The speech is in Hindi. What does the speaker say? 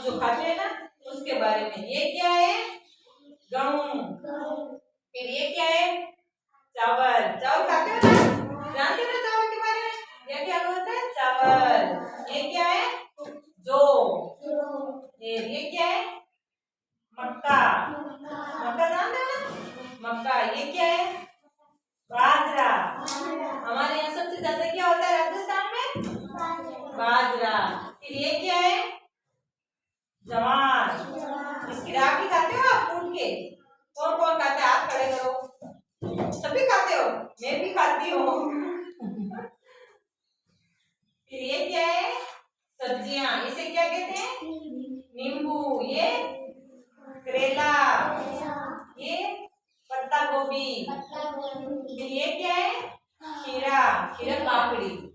जो खाते हैं ना उसके बारे में। ये क्या है? गेहूं। फिर ये क्या है? चावल। चावल खाते हो ना? जानते हो ना चावल के बारे में? ये क्या होता है? चावल। ये क्या है? जौ। ये क्या है? मक्का। मक्का जानते हो ना? मक्का। ये क्या है? बाजरा। हमारे यहाँ सबसे ज्यादा क्या होता है राजस्थान में? बाजरा। फिर ये क्या है? जवार। इसकी राखी खाते हो आप कूट के? कौन कौन खाते हैं? हाथ खड़े करो। सभी खाते हो? मैं भी खाती हूँ। फिर ये क्या है? सब्जियां। इसे क्या कहते हैं? नींबू। ये करेला। ये पत्ता गोभी। फिर ये क्या है? खीरा। खीरा काकड़ी।